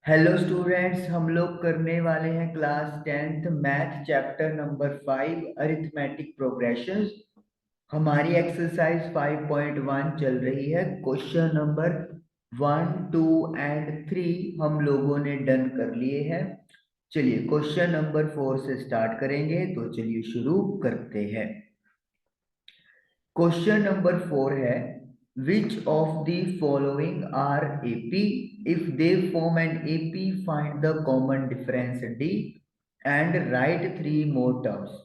Hello students, हम लोग करने वाले हैं class 10th math chapter number 5 arithmetic progressions. हमारी एक्सरसाइज 5.1 चल रही है। क्वेश्चन नंबर 1, 2 एंड 3 हम लोगों ने डन कर लिए हैं। चलिए क्वेश्चन नंबर 4 से स्टार्ट करेंगे, तो चलिए शुरू करते हैं। क्वेश्चन नंबर 4 है, which of the following are AP? If they form an AP, find the common difference d and write 3 more terms.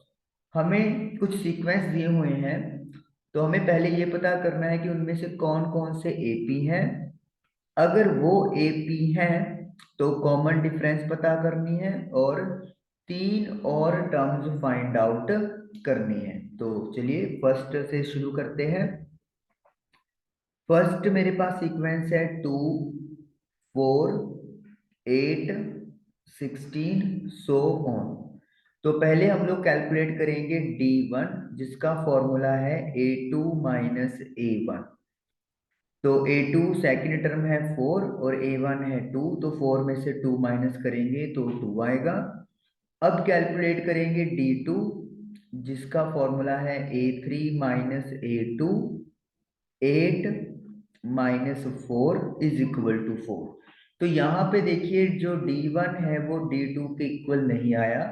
हमें कुछ सीक्वेंस दिए हुए हैं, तो हमें पहले ये पता करना है कि उनमें से कौन कौन से एपी हैं। अगर वो एपी हैं तो कॉमन डिफरेंस पता करनी है और 3 और टर्म्स फाइंड आउट करनी है। तो चलिए फर्स्ट से शुरू करते हैं। फर्स्ट मेरे पास सीक्वेंस है 2, 4, 8, 16 सो ऑन। तो पहले हम लोग कैलकुलेट करेंगे D1, जिसका फॉर्मूला है A2 माइनस A1। तो A2 सेकेंड टर्म है 4 और A1 है 2, तो 4 में से 2 माइनस करेंगे तो 2 आएगा। अब कैलकुलेट करेंगे D2, जिसका फॉर्मूला है A3 minus A2। 8 minus 4 is equal to 4। तो यहाँ पे देखिए जो D1 है वो D2 के इक्वल नहीं आया।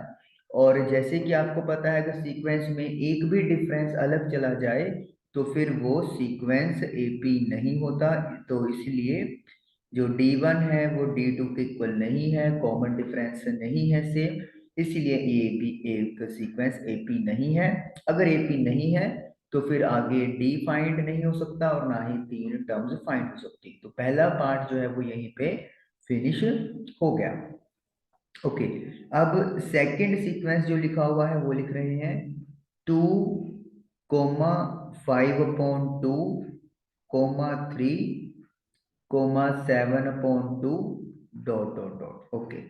और जैसे कि आपको पता है अगर सीक्वेंस में एक भी डिफरेंस अलग चला जाए तो फिर वो सीक्वेंस एपी नहीं होता। तो इसलिए जो D1 है वो D2 के इक्वल नहीं है, कॉमन डिफरेंस नहीं है सेम, इसलिए ये भी एक सीक्वेंस एपी नहीं है। अगर एपी नहीं है तो फिर आगे डी फाइंड नहीं हो सकता और ना ही 3 टर्म्स फाइंड हो सकती। तो पहला पार्ट जो है वो यहीं पे फिनिश हो गया। ओके, अब सेकंड सीक्वेंस जो लिखा हुआ है वो लिख रहे हैं 2 comma 5/2 comma 3 comma 7/2 dot dot dot. Okay,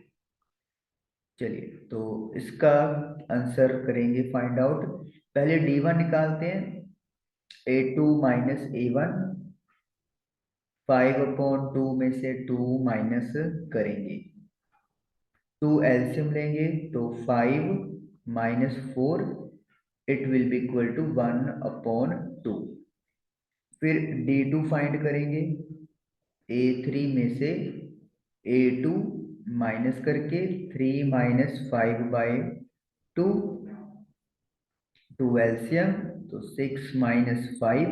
चलिए तो इसका आंसर करेंगे फाइंड आउट। पहले D1 निकालते हैं। A2 माइनस A1, 5/2 में से 2 माइनस करेंगे, 2 एलसीएम लेंगे तो 5 minus 4, it will be equal to 1/2। फिर D2 फाइंड करेंगे। A3 में से A2 माइनस करके 3 माइनस 5/2, 2 एलसीएम तो 6 माइनस 5,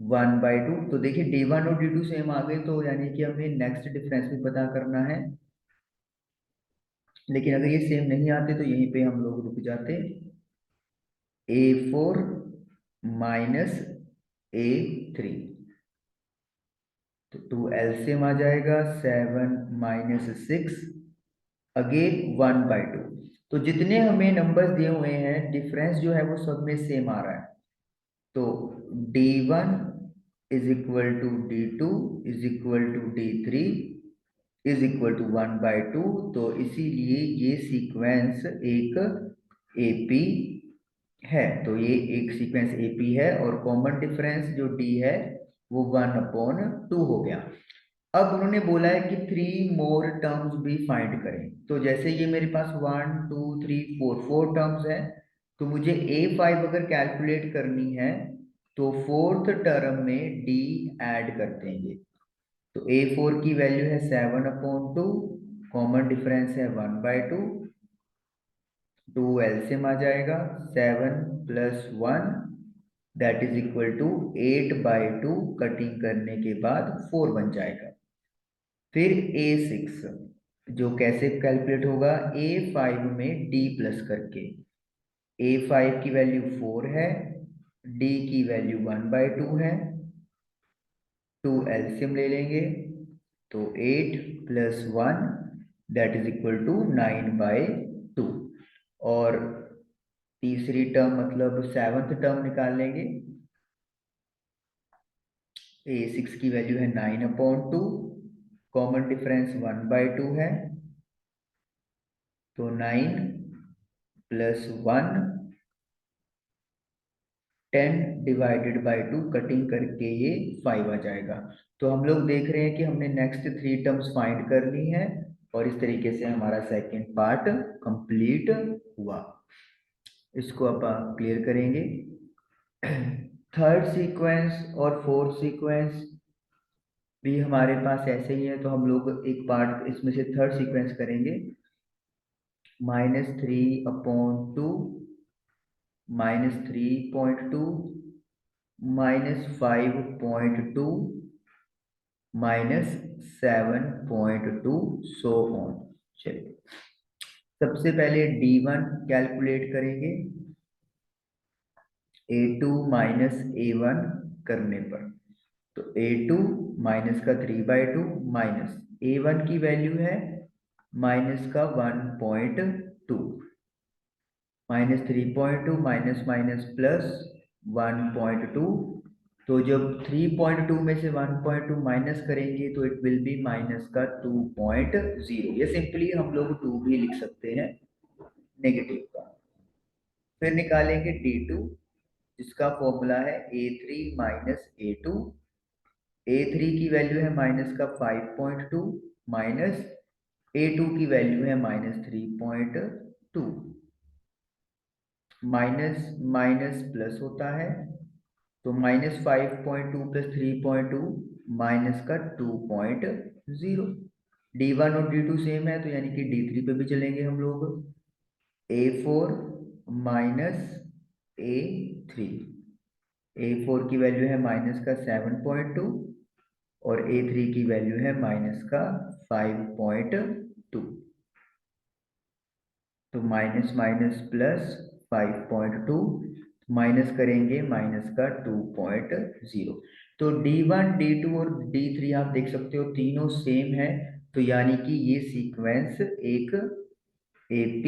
1/2। तो देखिए D1 और D2 सेम आ गए, तो यानी कि हमें नेक्स्ट डिफरेंस भी पता करना है। लेकिन अगर ये सेम नहीं आते तो यहीं पे हम लोग रुक जाते। A4 माइनस A3, तो 2 एलसीएम आ जाएगा, 7 माइनस 6, अगेन 1/2। तो जितने हमें नंबर्स दिए हुए हैं डिफरेंस जो है वो सब में सेम आ रहा है। तो D1 is equal to D2 is equal to D3 is equal to 1/2। तो इसीलिए ये सीक्वेंस एक एपी है। तो ये एक सीक्वेंस एपी है और कॉमन डिफरेंस जो डी है वो 1/2 हो गया। अब उन्होंने बोला है कि 3 मोर टर्म्स भी फाइंड करें। तो जैसे ये मेरे पास 1 2 3 4 टर्म्स है, तो मुझे A5 अगर कैलकुलेट करनी है तो फोर्थ टर्म में डी ऐड कर देंगे। तो A4 की वैल्यू है 7/2, कॉमन डिफरेंस है 1/2, 2 एलसीएम आ जाएगा, 7 plus 1 that is equal to 8/2, cutting करने के बाद 4 बन जाएगा। फिर A6 जो कैसे कैलकुलेट होगा, A5 में D प्लस करके। A5 की वैल्यू 4 है, D की वैल्यू 1/2 है, 2 एलसीएम ले लेंगे तो 8 plus 1 that is equal to 9/2। और तीसरी टर्म मतलब सेवंथ टर्म निकाल लेंगे। A6 की वैल्यू है 9/2, कॉमन डिफरेंस 1/2 है, तो 9 प्लस 1, 10 डिवाइडेड बाई 2, कटिंग करके ये 5 आ जाएगा। तो हम लोग देख रहे हैं कि हमने नेक्स्ट 3 टर्म्स फाइंड कर ली हैं और इस तरीके से हमारा सेकंड पार्ट कंप्लीट हुआ। इसको आप क्लियर करेंगे। थर्ड सीक्वेंस और फोर्थ सीक्वेंस भी हमारे पास ऐसे ही है, तो हम लोग एक पार्ट इसमें से थर्ड सीक्वेंस करेंगे। -3/2 -3.2 -5.2 -7.2 सो ऑन। चलिए सबसे पहले D1 कैलकुलेट करेंगे A2 -A1 करने पर। तो A2 माइनस का 3/2 माइनस A1 की वैल्यू है माइनस का 1.2 -3.2 माइनस माइनस प्लस 1.2। तो जब 3.2 में से 1.2 माइनस करेंगे तो इट विल बी माइनस का 2.0। ये सिंपली हम लोग 2 भी लिख सकते हैं नेगेटिव का। फिर निकालेंगे D2 जिसका फॉर्मूला है A3 -A2। A3 की वैल्यू है माइनस का 5.2 माइनस A2 की वैल्यू है -3.2। माइनस माइनस प्लस होता है, तो -5.2 प्लस 3.2 माइनस का 2.0। D1 और D2 सेम है, तो यानी कि D3 पे भी चलेंगे हम लोग। A4 minus A3। A4 की वैल्यू है माइनस का 7.2 और A3 की वैल्यू है माइनस का 5.2। तो माइनस माइनस प्लस 5.2 माइनस करेंगे माइनस का 2.0। तो D1 D2 और D3 आप देख सकते हो तीनों सेम है, तो यानी कि ये सीक्वेंस एक AP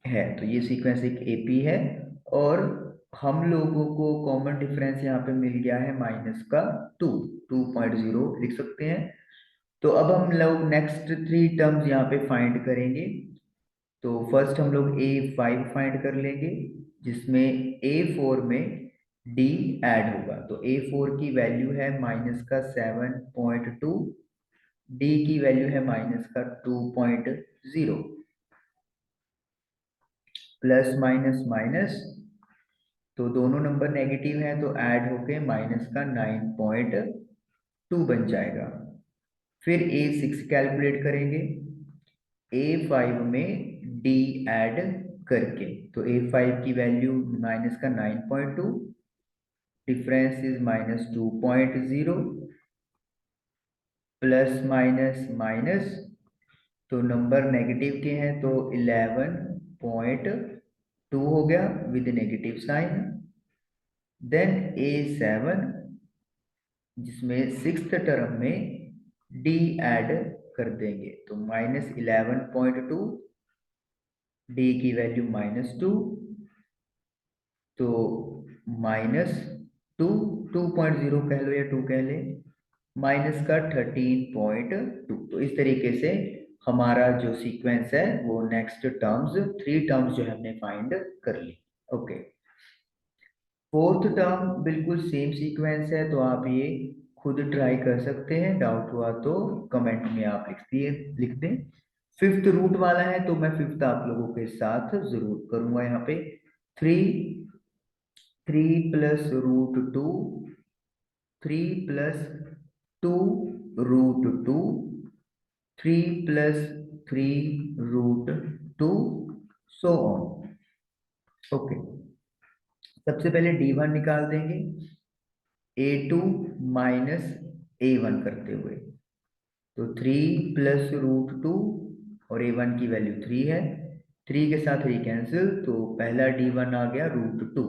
है। तो ये सीक्वेंस एक AP है और हम लोगों को कॉमन डिफरेंस यहाँ पे मिल गया है माइनस का 2.0 लिख सकते हैं। तो अब हम लोग नेक्स्ट 3 टर्म्स यहाँ पे फाइंड करेंगे। तो फर्स्ट हम लोग A5 फाइंड कर लेंगे जिसमें A4 में D ऐड होगा। तो A4 की वैल्यू है माइनस का 7.2, D की वैल्यू है माइनस का 2.0। प्लस माइनस माइनस, तो दोनों नंबर नेगेटिव हैं तो ऐड होके माइनस का 9.2 बन जाएगा। फिर A6 कैलकुलेट करेंगे A5 में D ऐड करके। तो A5 की वैल्यू माइनस का 9.2, difference is minus 2.0, plus minus minus, तो नंबर नेगेटिव के हैं तो 11.2 हो गया with negative sign. Then A7 जिसमें सिक्स्थ टर्म में D ऐड कर देंगे, तो -11.2, D की वैल्यू -2, तो -2, 2.0 कह लो या 2 कह ले, माइनस का 13.2। तो इस तरीके से हमारा जो सीक्वेंस है वो नेक्स्ट टर्म्स 3 टर्म्स जो हमने फाइंड कर ली। ओके, फोर्थ टर्म बिल्कुल सेम सीक्वेंस है, तो आप ये खुद ट्राई कर सकते हैं। डाउट हुआ तो कमेंट में आप लिख दें। फिफ्थ रूट वाला है तो मैं फिफ्थ आप लोगों के साथ जरूर करूंगा। यहाँ पे 3 प्लस √2, 3 + 2 √2, 3 + 3 √2 सो ऑन। ओके, सबसे पहले D1 निकाल देंगे A2 -A1 करते हुए। तो 3 + √2 और A1 की वैल्यू 3 है, 3 के साथ 3 कैंसिल, तो पहला D1 आ गया √2।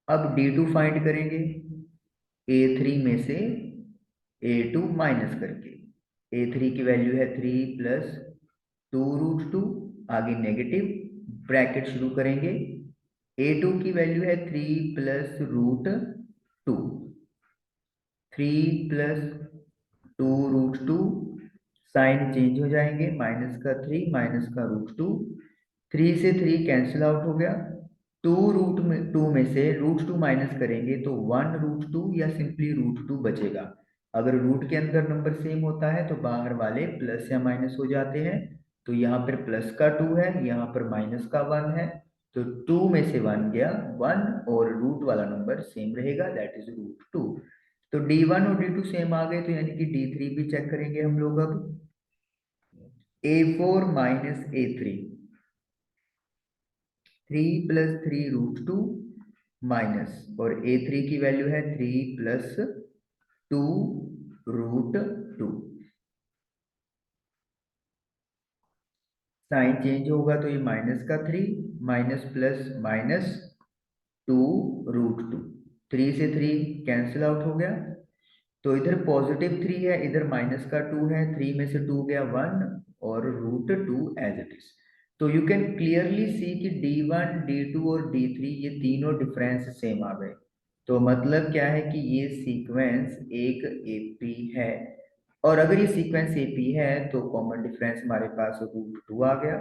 अब D2 फाइंड करेंगे A3 में से A2 माइनस करके। A3 की वैल्यू है 3 + 2 √2, आगे नेगेटिव ब्रैकेट शुरू करेंगे। A2 की वैल्यू है 3 + √2, 3 + 2 √2, साइन चेंज हो जाएंगे, माइनस का 3 माइनस का √2, 3 से 3 कैंसिल आउट हो गया। 2 में से √2 माइनस करेंगे तो 1 √2 या सिंपली √2 बचेगा। अगर रूट के अंदर नंबर सेम होता है तो बाहर वाले प्लस या माइनस हो जाते हैं। तो यहाँ पर प्लस का 2 है, यहाँ पर माइनस का 1 है, तो 2 में से 1 गया 1, और रूट वाला नंबर सेम रहेगा, दैट इज √2। तो D1 और D2 सेम आ गए, तो यानी कि D3 भी चेक करेंगे हम लोग अब। A4 माइनस A3, 3 + 3 √2 माइनस, और A3 की वैल्यू है 3 + 2 √2। साइन चेंज होगा तो ये माइनस का 3 माइनस प्लस माइनस 2 √2, 3 से 3 कैंसिल आउट हो गया, तो इधर पॉजिटिव 3 है, इधर माइनस का 2 है, 3 में से 2 गया 1, और √2 एज इट इज। तो यू कैन क्लियरली सी कि D1 D2 और D3 ये तीनों डिफरेंस सेम आ गए। तो मतलब क्या है कि ये सीक्वेंस एक एपी है, और अगर ये सीक्वेंस एपी है तो कॉमन डिफरेंस हमारे पास √2 आ गया।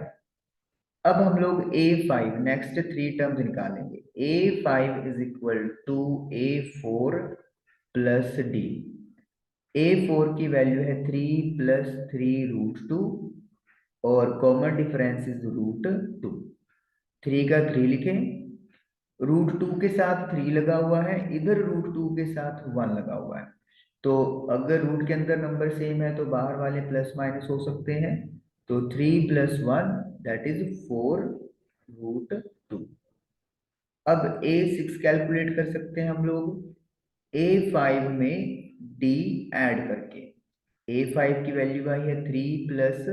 अब हम लोग A5 नेक्स्ट 3 टर्म्स निकालेंगे। A5 is equal to A4 plus D। A4 की वैल्यू है 3 + 3 √2, और कॉमन डिफरेंस इज √2। 3 का 3 लिखें, √2 के साथ 3 लगा हुआ है, इधर √2 के साथ 1 लगा हुआ है। तो अगर रूट के अंदर नंबर सेम है तो बाहर वाले प्लस माइनस हो सकते हैं। तो 3 + 1 दैट इज 4 √2। अब A6 कैलकुलेट कर सकते हैं हम लोग A5 में D ऐड करके। A5 की वैल्यू आई है 3 +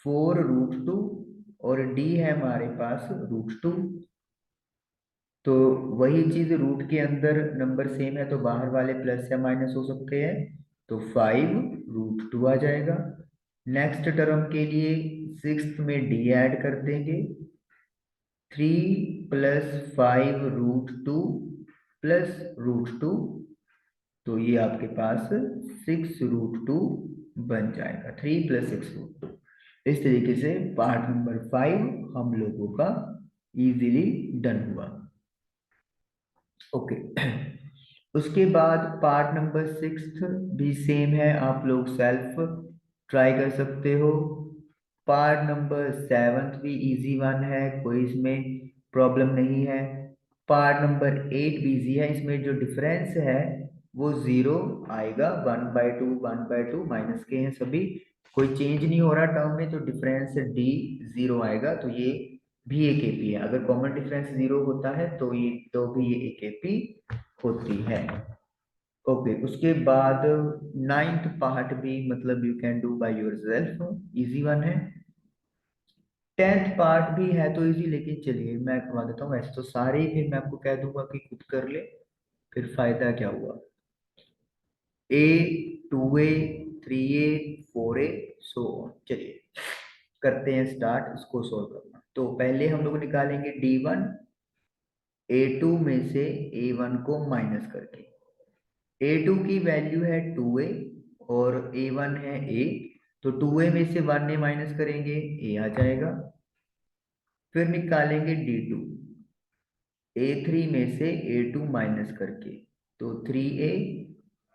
4 √2, और D है हमारे पास √2। तो वही चीज रूट के अंदर नंबर सेम है तो बाहर वाले प्लस या माइनस हो सकते हैं, तो 5 √2 आ जाएगा। नेक्स्ट टर्म के लिए सिक्स्थ में D ऐड कर देंगे, 3 + 5 √2 +√2, तो ये आपके पास 6 √2 बन जाएगा, 3 + 6 √2। इस तरीके से पार्ट नंबर 5 हम लोगों का इजीली डन हुआ। ओके उसके बाद पार्ट नंबर 6 भी सेम है, आप लोग सेल्फ ट्राई कर सकते हो। पार्ट नंबर 7 भी इजी वन है, कोई इसमें प्रॉब्लम नहीं है। पार्ट नंबर 8 भी इजी है, इसमें जो डिफरेंस है वो 0 आएगा, 1/2 1/2 माइनस के हैं सभी, कोई चेंज नहीं हो रहा टर्म में, तो डिफरेंस D 0 आएगा, तो ये भी एक एपी है। अगर कॉमन डिफरेंस 0 होता है तो ये तो भी ये एक एपी होती है। ओके उसके बाद नाइन्थ पार्ट भी मतलब you can do by yourself, easy one है। 10th पार्ट भी है तो इजी, लेकिन चलिए मैं करवा देता हूँ, वैसे तो सारे ही फिर मैं आपको कह दूंगा कि खुद कर ले, फिर फायदा क्या हुआ। A 2A 3A 4A so on. चलिए करते हैं स्टार्ट इसको सोल्व करना। तो पहले हम लोग निकालेंगे D1 A2 में से A1 को माइनस करके। A2 की वैल्यू है 2A और A1 है A, तो 2A में से 1 ने माइनस करेंगे A आ जाएगा। फिर निकालेंगे D2 A3 में से A2 माइनस करके, तो 3A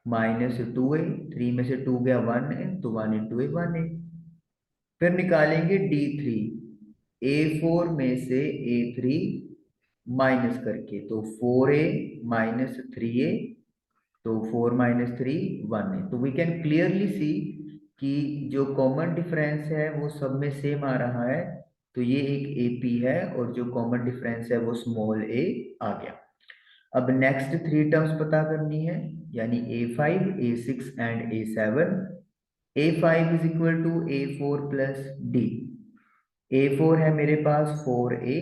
माइनस 2A, 3 में से 2 गया 1 है, तो 1 × A 1A। फिर निकालेंगे D3 A4 में से A3 माइनस करके, तो 4A माइनस 3A, तो 4 - 3 1 है। तो वी कैन क्लियरली सी कि जो कॉमन डिफरेंस है वो सब में सेम आ रहा है, तो ये एक एपी है, और जो कॉमन डिफरेंस है वो स्मॉल a आ गया। अब नेक्स्ट 3 टर्म्स पता करनी है, यानी A5 A6 and A7। A5 is equal to A4 + D। A4 है मेरे पास 4A,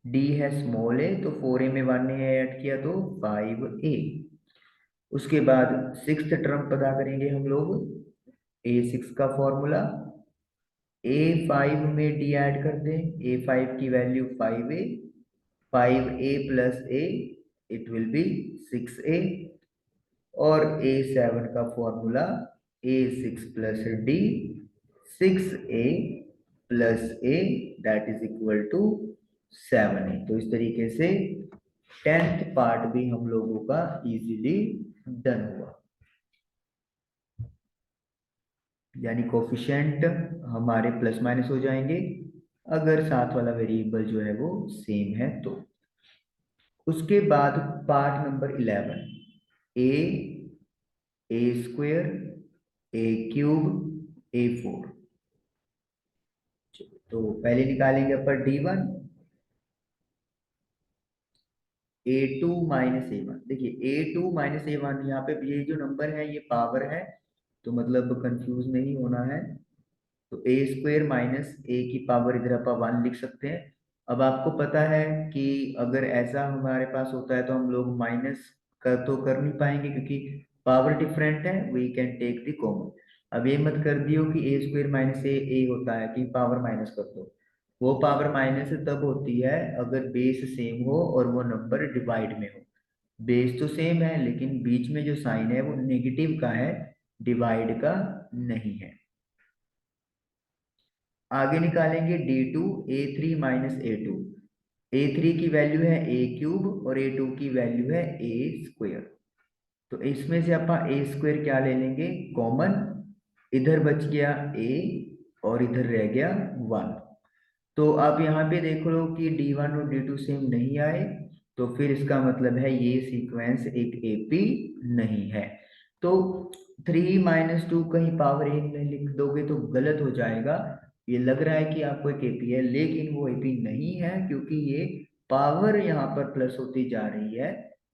D है स्मॉल a, तो 4A में 1 ने ऐड किया तो 5A। उसके बाद सिक्स्थ टर्म पता करेंगे हम लोग, A6 का फॉर्मूला, A5 में D ऐड कर दें, A5 की value 5A, 5A + A it will be 6A, और A7 का formula A6 + D 6A + A that is equal to 7A। तो इस तरीके से 10th पार्ट भी हम लोगों का इजीली डन हुआ। यानी कोफिशिएंट हमारे प्लस माइनस हो जाएंगे अगर साथ वाला वेरिएबल जो है वो सेम है तो। उसके बाद पार्ट नंबर 11, ए स्क्वेयर, ए क्यूब, A4। तो पहले निकालेंगे अपन D1, A2 माइनस A1। देखिए A2 माइनस A1, यहाँ पे ये जो नंबर है ये पावर है, तो मतलब कंफ्यूज नहीं होना है। तो ए स्क्वेयर माइनस ए की पावर इधर अपन 1 लिख सकते हैं। अब आपको पता है कि अगर ऐसा हमारे पास होता है तो हम लोग माइनस कर तो कर नहीं पाएंगे क्योंकि पावर डिफरेंट है, we can take the common. अब ये मत कर दियो कि ए स्क्वेयर माइनस ए होता है कि पावर माइनस कर दो। वो पावर माइनस तब होती है अगर बेस सेम हो और वो नंबर डिवाइड में हो। बेस तो सेम है लेकिन बीच में जो साइन है वो नेगेटिव का है, डिवाइड का नहीं है। आगे निकालेंगे D2, A3 minus A2। A3 की वैल्यू है ए क्यूब और A2 की वैल्यू है ए स्क्वेयर। तो इसमें से अपन ए स्क्वेयर क्या ले लेंगे, कॉमन। इधर बच गया ए और इधर रह गया 1। तो आप यहाँ पे देख लो कि D1 और D2 सेम नहीं आए, तो फिर इसका मतलब है ये सीक्वेंस एक एपी नहीं है। तो 3 माइनस 2 कहीं पावर 1 में लिख दोगे तो गलत हो जाएगा। ये लग रहा है कि आपको एक एपी है लेकिन वो एपी नहीं है क्योंकि ये पावर यहाँ पर प्लस होती जा रही है,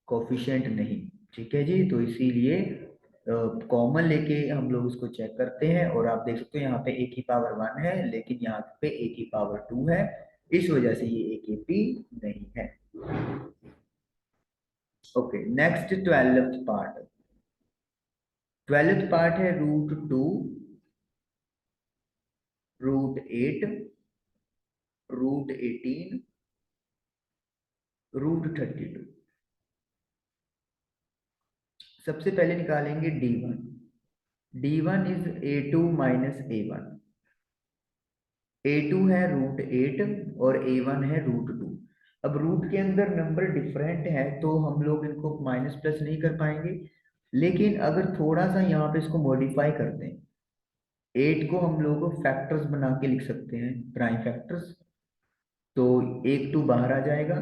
कोफिशिएंट नहीं। ठीक है जी, तो इसीलिए कॉमन लेके हम लोग इसको चेक करते हैं और आप देख सकते हो यहाँ पे ए की पावर 1 है लेकिन यहाँ पे ए की पावर 2 है, इस वजह से ये ए के पी नहीं है। Okay, next 12th part. 12th part है √2, √8, √18, √32। सबसे पहले निकालेंगे D1। D1 is A2 minus A1। A2 है √8 और A1 है √2। अब रूट के अंदर नंबर डिफरेंट है तो हम लोग इनको माइनस प्लस नहीं कर पाएंगे, लेकिन अगर थोड़ा सा यहाँ पे इसको मॉडिफाई करते हैं, 8 को हम लोग फैक्टर्स बना के लिख सकते हैं, प्राइम फैक्टर्स। तो एक 2 बाहर आ जाएगा,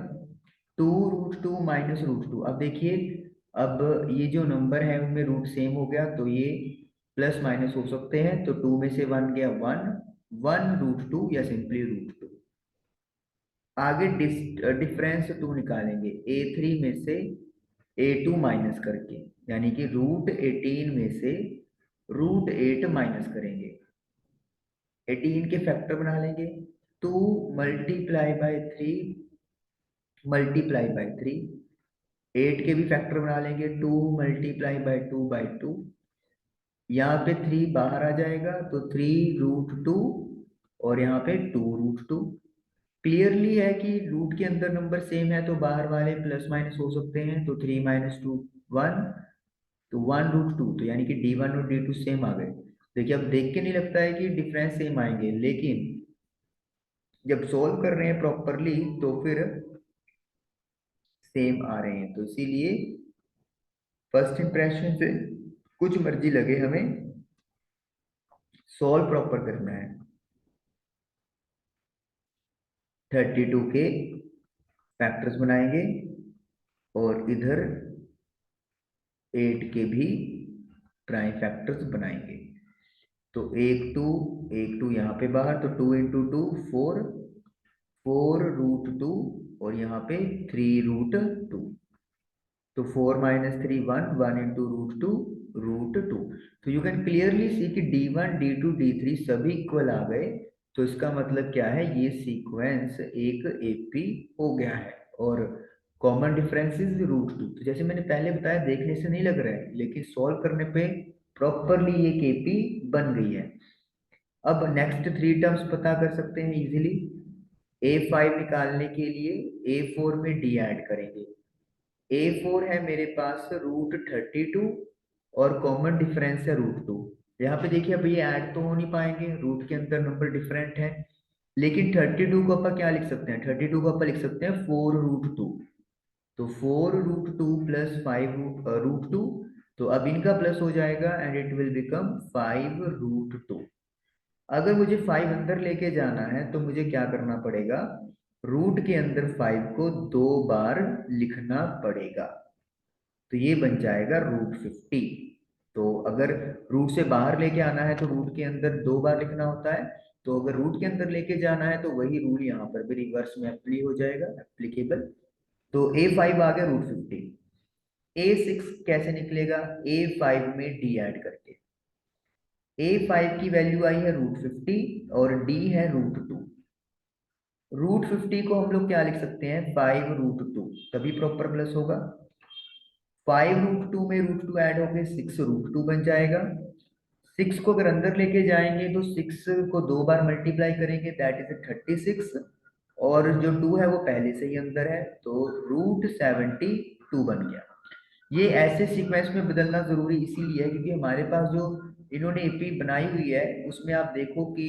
2√2 माइनस √2। अब देखिए, अब ये जो नंबर है उनमें रूट सेम हो गया तो ये प्लस माइनस हो सकते हैं, तो 2 में से 1 गया 1, 1√2 या सिंपली √2। आगे डिफरेंस 2 निकालेंगे A3 में से A2 माइनस करके, यानी कि √18 में से √8 माइनस करेंगे। 18 के फैक्टर बना लेंगे, 2 मल्टीप्लाई बाय 3 मल्टीप्लाई बाय 3। 8 के भी फैक्टर बना लेंगे, 2 मल्टीप्लाई बाय 2 बाय 2। यहाँ पे 3 बाहर आ जाएगा तो 3√2 और यहाँ पे 2√2। क्लियरली है कि रूट के अंदर नंबर सेम है तो बाहर वाले प्लस माइनस हो सकते हैं, तो 3 माइनस 2 1, तो 1√2। तो यानी कि D1 और D2 सेम आ गए। देखिए अब देख के नहीं लगता है कि डिफरेंस सेम आएंगे, लेकिन जब सोल्व कर रहे हैं प्रॉपरली तो फिर सेम आ रहे हैं। तो इसीलिए फर्स्ट इंप्रेशन से कुछ मर्जी लगे, हमें सोल्व प्रॉपर करना है। 32 के फैक्टर्स बनाएंगे और इधर 8 के भी प्राइम फैक्टर्स बनाएंगे। तो एक टू यहाँ पे बाहर, तो 2 इंटू 2 4, 4√2 और यहाँ पे 3√2। तो 4 माइनस 3 1, 1 इंटू √2 √2। तो यू कैन क्लियरली सी कि D1 D2 D3 सभी इक्वल आ गए। तो इसका मतलब क्या है, ये सीक्वेंस एक एपी हो गया है और कॉमन डिफरेंस इज √2। तो जैसे मैंने पहले बताया, देखने से नहीं लग रहा है लेकिन सॉल्व करने पे प्रॉपरली ये केपी बन गई है। अब नेक्स्ट 3 टर्म्स पता कर सकते हैं इजीली। A5 निकालने के लिए A4 में D ऐड करेंगे। A4 है मेरे पास √32 और कॉमन डिफरेंस है √2। यहाँ पे देखिए अब ये ऐड तो हो नहीं पाएंगे, रूट के अंदर नंबर डिफरेंट है, लेकिन 32 को अपन क्या लिख सकते हैं, 32 को अपन लिख सकते हैं 4√2। तो 4√2 प्लस 5 √2, तो अब इनका प्लस हो जाएगा एंड इट विल बिकम 5√2। अगर मुझे 5 अंदर लेके जाना है तो मुझे क्या करना पड़ेगा, रूट के अंदर 5 को 2 बार लिखना पड़ेगा, तो ये बन जाएगा √50। तो अगर रूट से बाहर लेके आना है तो रूट के अंदर 2 बार लिखना होता है, तो अगर रूट के अंदर लेके जाना है तो वही रूल यहाँ पर भी रिवर्स में अप्लाई हो जाएगा, एप्लीकेबल। तो A5 आ गया √50। A6 कैसे निकलेगा, A5 में D ऐड करके। A5 की वैल्यू आई है √50 और D है √2। √50 को हम लोग क्या लिख सकते हैं, 5√2, तभी प्रॉपर प्लस होगा। 5√2 में √2 ऐड होके 6√2 बन जाएगा। 6 को अगर अंदर लेके जाएंगे तो 6 को 2 बार मल्टीप्लाई करेंगे, दैट इज 36, और जो 2 है वो पहले से ही अंदर है, तो √72 बन गया। ये ऐसे सीक्वेंस में बदलना जरूरी इसीलिए है क्योंकि हमारे पास जो इन्होंने एपी बनाई हुई है उसमें आप देखो कि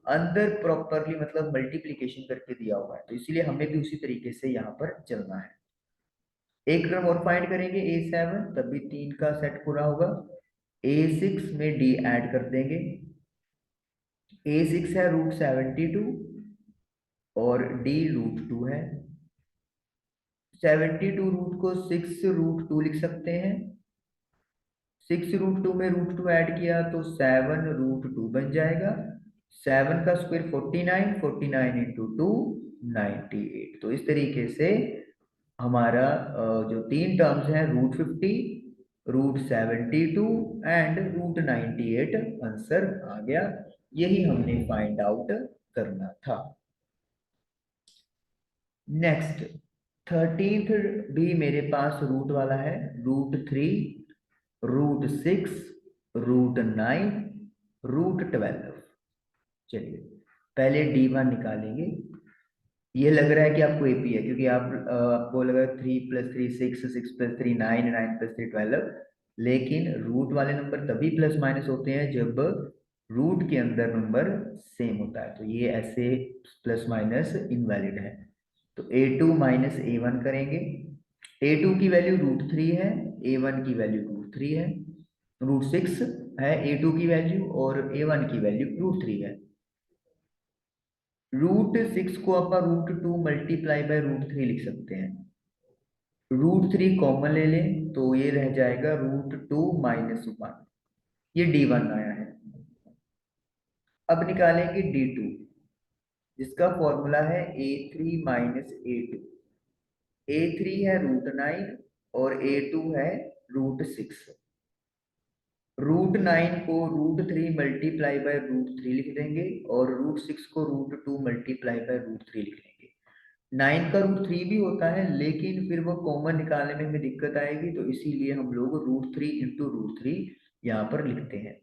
अंदर प्रॉपरली मतलब मल्टीप्लीकेशन करके दिया हुआ है, तो इसीलिए हमें भी उसी तरीके से यहाँ पर चलना है। एक टर्म और फाइंड करेंगे A7, तभी 3 का सेट पूरा होगा। A6 में D ऐड कर देंगे। A6 है √72 और D √2 है। 72 रूट को 6√2 लिख सकते हैं। 6√2 में √2 ऐड किया तो 7√2 बन जाएगा। 7 का स्क्वायर 49, 49 इंटू 2 98। तो इस तरीके से हमारा जो तीन टर्म्स हैं √50, √72 एंड √98 आंसर आ गया। यही हमने फाइंड आउट करना था। नेक्स्ट 13th भी मेरे पास रूट वाला है, √3, √6, √9, √12। चलिए पहले D1 निकालेंगे। ये लग रहा है कि आपको एपी है क्योंकि आपको लगा 3 + 3 6, 6 + 3 9, 9 + 3 12, लेकिन रूट वाले नंबर तभी प्लस माइनस होते हैं जब रूट के अंदर नंबर सेम होता है, तो ये ऐसे प्लस माइनस इनवैलिड है। तो A2 - A1 करेंगे। A2 की वैल्यू √3 है, A1 की वैल्यू √3 है, √6 है A2 की वैल्यू और A1 की वैल्यू √3 है। √6 को आप √2 मल्टीप्लाई बाय √3 लिख सकते हैं। √3 कॉमन ले लें तो ये रह जाएगा √2 - 1। ये D1 आया है। अब निकालेंगे D2 जिसका फॉर्मूला है A3 - A2। A3 है √9 और A2 है √6। √9 को √3 मल्टीप्लाई बाय √3 लिख देंगे और √6 को √2 मल्टीप्लाई बाय √3 लिख लेंगे। 9 का √3 भी होता है लेकिन फिर वो कॉमन निकालने में हमें दिक्कत आएगी, तो इसीलिए हम लोग √3 इंटू √3 यहाँ पर लिखते हैं।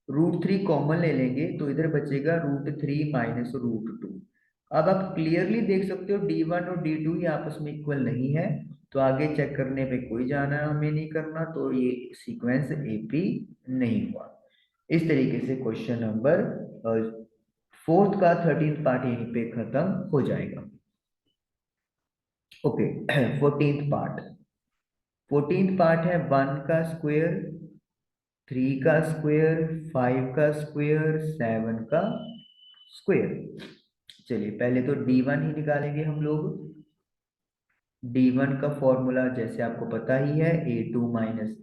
√3 कॉमन ले लेंगे तो इधर बचेगा √3 - √2। अब आप क्लियरली देख सकते हो D1 और D2 ही आपस में इक्वल नहीं है, तो आगे चेक करने पे कोई जाना हमें नहीं करना, तो ये सीक्वेंस एपी नहीं हुआ। इस तरीके से क्वेश्चन नंबर 4th का 13th पार्ट यहीं पे खत्म हो जाएगा। Okay 14th part. 14th part है 1 का स्क्वायर, 3 का स्क्वायर, 5 का स्क्वायर, 7 का स्क्वायर। चलिए पहले तो D1 ही निकालेंगे हम लोग। D1 का फॉर्मूला जैसे आपको पता ही है A2 -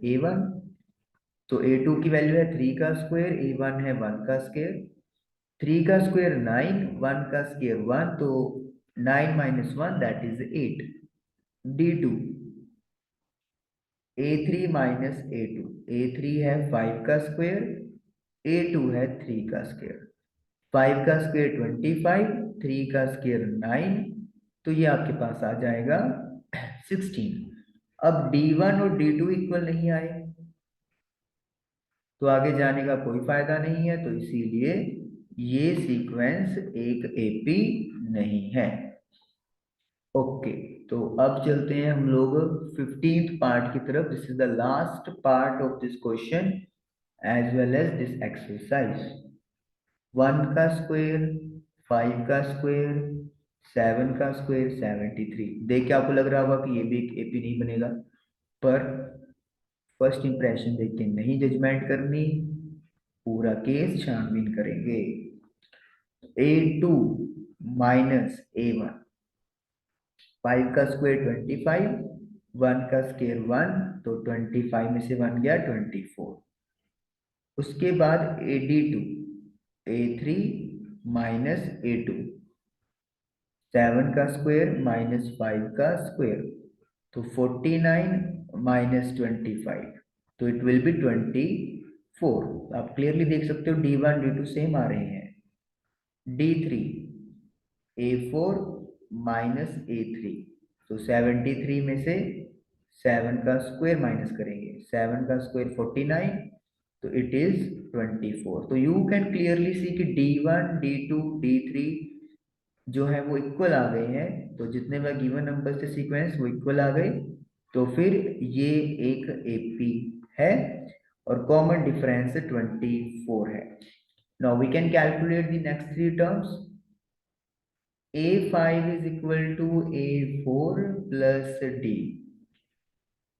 A1। तो A2 की वैल्यू है 3 का स्क्वायर, A1 है 1 का स्क्वायर। 3 का स्क्वायर 9, 1 का स्क्वायर 1, तो 9 - 1 that is 8। D2 A3 - A2। A3 है 5 का स्क्वायर, A2 है 3 का स्क्वायर। 5 का स्क्वायर 25, 3 का स्क्वायर 9, तो ये आपके पास आ जाएगा 16। अब D1 और D2 इक्वल नहीं आए तो आगे जाने का कोई फायदा नहीं है, तो इसीलिए ये सीक्वेंस एक एपी नहीं है। ओके तो अब चलते हैं हम लोग 15th पार्ट की तरफ। This is the last part of this question as well as this exercise. 1 का स्क्वायर, 5 का स्क्वायर, 7 का स्क्वायर 73। देख के आपको लग रहा होगा कि ये भी एक एपी नहीं बनेगा, पर फर्स्ट इंप्रेशन देख के नहीं जजमेंट करनी, पूरा केस छानबीन करेंगे। A2 माइनस A1, 5 का स्क्वायर 25, 1 का स्क्वायर 1, तो 25 में से 1 गया 24। उसके बाद AD2, A3 माइनस A2, 7 का स्क्वायर माइनस 5 का स्क्वायर, तो 49 माइनस 25, तो इट विल बी 24। आप क्लियरली देख सकते हो D1 D2 सेम आ रहे हैं। D3, A4 माइनस A3, तो 73 में से 7 का स्क्वायर माइनस करेंगे, 7 का स्क्वायर 49, तो इट इज 24। तो यू कैन क्लियरली सी कि D1 D2 D3 जो है वो इक्वल आ गए हैं। तो जितने बार गिवन नंबर थे सीक्वेंस वो इक्वल आ गए, तो फिर ये एक AP है और कॉमन डिफरेंस 24 है। Now we can calculate the next three terms. A5 is equal to A4 plus D।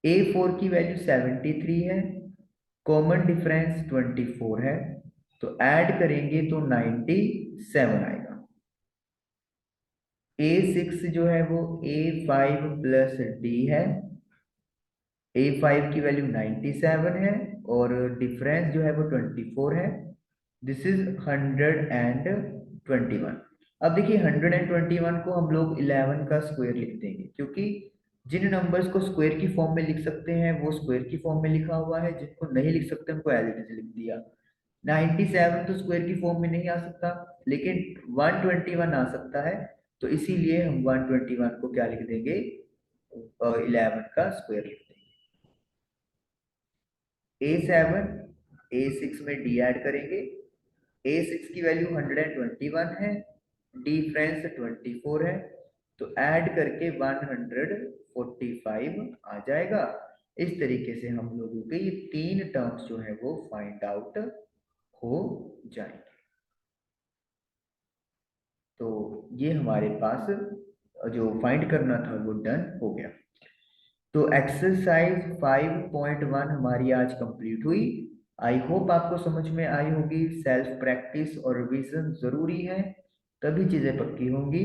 A4 की वैल्यू 73 है, कॉमन डिफरेंस 24 है, तो ऐड करेंगे तो 97 आएगा। A6 जो है वो A5 प्लस D है, A5 की वैल्यू 97 है और डिफरेंस जो है वो 24 है। This is 121। अब देखिए 121 को हम लोग 11 का स्क्वायर लिख देंगे, क्योंकि जिन नंबर्स को स्क्वायर की फॉर्म में लिख सकते हैं वो स्क्वायर की फॉर्म में लिखा हुआ है, जिनको नहीं लिख सकते उनको एज इट इज लिख दिया। 97 तो स्क्वायर की फॉर्म में नहीं आ सकता, लेकिन 121 आ सकता है, तो इसीलिए हम 121 को क्या लिख देंगे, 11 का स्क्वायर लिख देंगे। A7 A6 में D ऐड करेंगे, A6 की वैल्यू 121 है, डिफरेंस 24 है, तो ऐड करके 145 आ जाएगा। इस तरीके से हम लोगों के ये तीन टर्म्स जो है वो फाइंड आउट हो जाएंगे। तो ये हमारे पास जो फाइंड करना था वो डन हो गया। तो एक्सरसाइज 5.1 हमारी आज कंप्लीट हुई। आई होप आपको समझ में आई होगी। सेल्फ प्रैक्टिस और रिवीजन जरूरी है, तभी चीजें पक्की होंगी,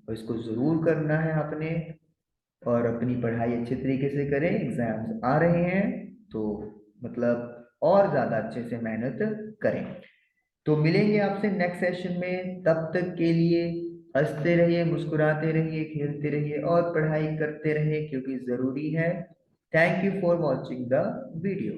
और इसको जरूर करना है आपने। और अपनी पढ़ाई अच्छे तरीके से करें, एग्जाम्स आ रहे हैं तो मतलब और ज्यादा अच्छे से मेहनत करें। तो मिलेंगे आपसे नेक्स्ट सेशन में, तब तक के लिए हंसते रहिए, मुस्कुराते रहिए, खेलते रहिए और पढ़ाई करते रहिए, क्योंकि जरूरी है। Thank you for watching the video.